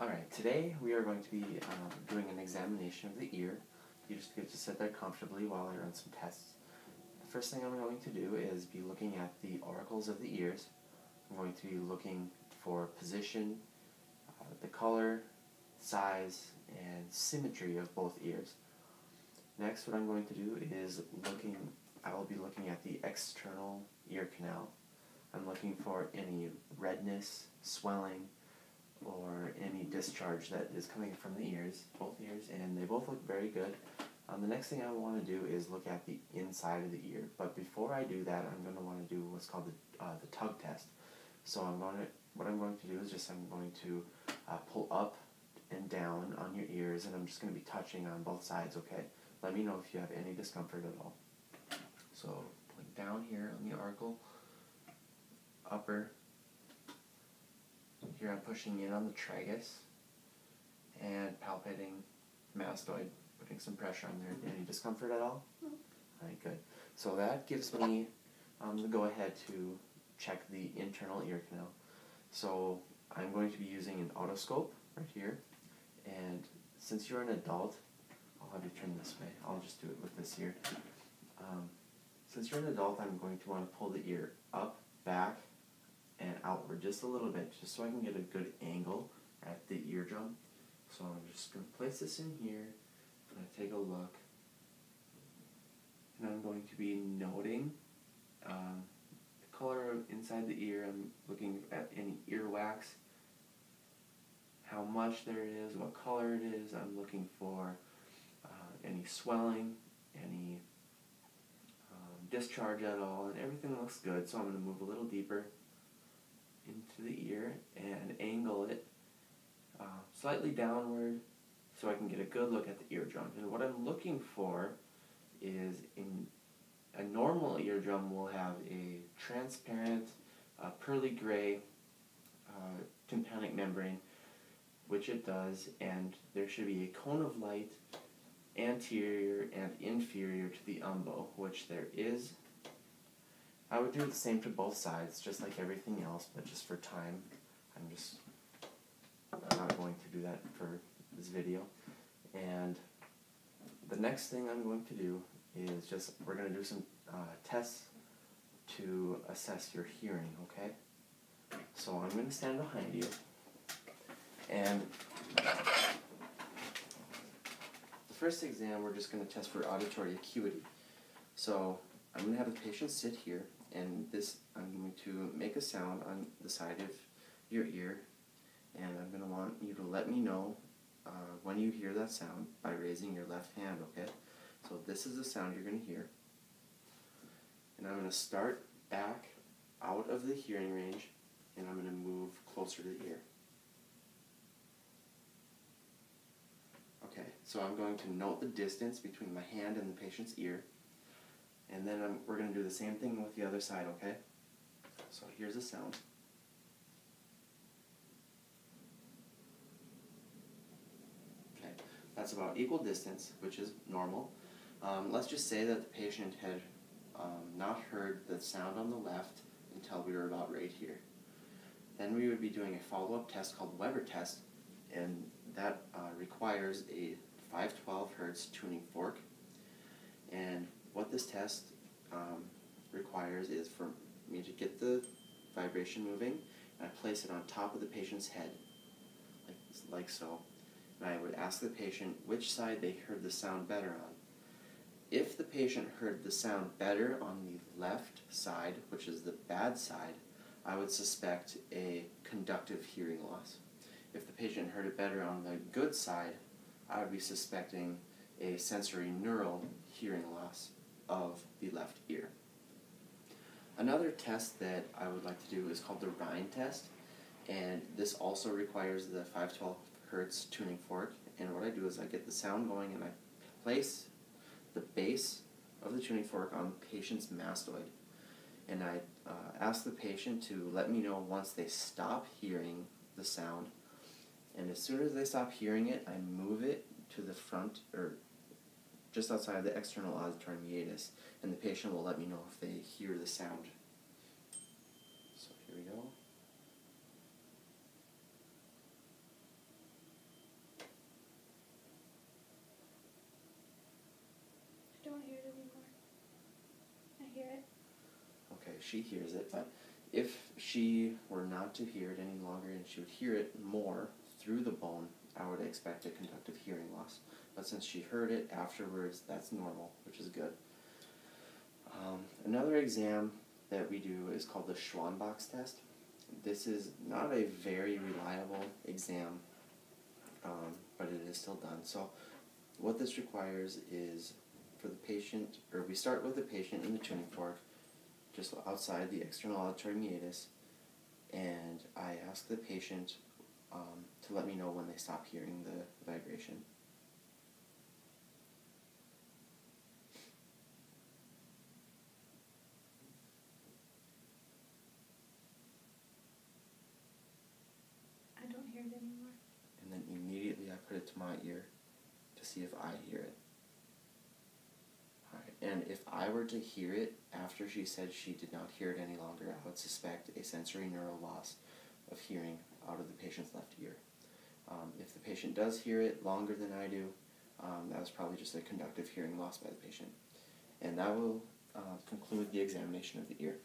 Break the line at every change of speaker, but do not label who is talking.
Alright, today we are going to be doing an examination of the ear. You just get to sit there comfortably while I run some tests. The first thing I'm going to do is be looking at the auricles of the ears. I'm going to be looking for position, the color, size, and symmetry of both ears. Next, what I'm going to do is I will be looking at the external ear canal. I'm looking for any redness, swelling, or any discharge that is coming from the ears, both ears, and they both look very good. The next thing I want to do is look at the inside of the ear, but before I do that, I'm going to want to do what's called the tug test. So what I'm going to do is I'm going to pull up and down on your ears, and I'm just going to be touching on both sides, okay? Let me know if you have any discomfort at all. So, pulling down here on the auricle, upper. Here I'm pushing in on the tragus and palpating mastoid, putting some pressure on there. Any discomfort at all? No. Alright, good. So that gives me the go-ahead to check the internal ear canal. So I'm going to be using an otoscope right here, and since you're an adult, I'll have you turn this way. I'll just do it with this here. Since you're an adult, I'm going to want to pull the ear up, back, and outward just a little bit, just so I can get a good angle at the eardrum. So I'm just going to place this in here, I'm going to take a look, and I'm going to be noting the color inside the ear. I'm looking at any earwax, how much there is, what color it is. I'm looking for any swelling, any discharge at all, and everything looks good. So I'm going to move a little deeper into the ear and angle it slightly downward so I can get a good look at the eardrum. And what I'm looking for is, in a normal eardrum will have a transparent pearly gray tympanic membrane, which it does, and there should be a cone of light anterior and inferior to the umbo, which there is. I would do the same to both sides, just like everything else, but just for time, I'm not going to do that for this video. And the next thing I'm going to do is we're going to do some tests to assess your hearing, okay? So I'm going to stand behind you, and the first exam, we're just going to test for auditory acuity. So I'm going to have the patient sit here, and I'm going to make a sound on the side of your ear, and I'm going to want you to let me know when you hear that sound by raising your left hand, okay? So this is the sound you're going to hear. And I'm going to start back out of the hearing range, and I'm going to move closer to the ear. Okay, so I'm going to note the distance between my hand and the patient's ear. And then we're going to do the same thing with the other side, okay? So here's the sound. Okay, that's about equal distance, which is normal. Let's just say that the patient had not heard the sound on the left until we were about right here. Then we would be doing a follow-up test called Weber test, and that requires a 512 Hz tuning fork. And what this test requires is for me to get the vibration moving, and I place it on top of the patient's head, like so. And I would ask the patient which side they heard the sound better on. If the patient heard the sound better on the left side, which is the bad side, I would suspect a conductive hearing loss. If the patient heard it better on the good side, I would be suspecting a sensory neural hearing loss of the left ear. Another test that I would like to do is called the Rhine test, and this also requires the 512 Hz tuning fork. And what I do is I get the sound going, and I place the base of the tuning fork on the patient's mastoid, and I ask the patient to let me know once they stop hearing the sound. And as soon as they stop hearing it, I move it to the front, or just outside of the external auditory meatus, and the patient will let me know if they hear the sound. So here we go. if she hears it, but if she were not to hear it any longer and she would hear it more through the bone, I would expect a conductive hearing loss. But since she heard it afterwards, that's normal, which is good. Another exam that we do is called the Schwann-Box test. This is not a very reliable exam, but it is still done. So what this requires is for the patient, or we start with the patient in the tuning fork, just outside the external auditory meatus, and I ask the patient to let me know when they stop hearing the vibration.
I don't hear it anymore.
And then immediately I put it to my ear to see if I hear it. Alright, and if I were to hear it after she said she did not hear it any longer, I would suspect a sensory neural loss of hearing out of the patient's left ear. If the patient does hear it longer than I do, that was probably just a conductive hearing loss by the patient. And that will conclude the examination of the ear.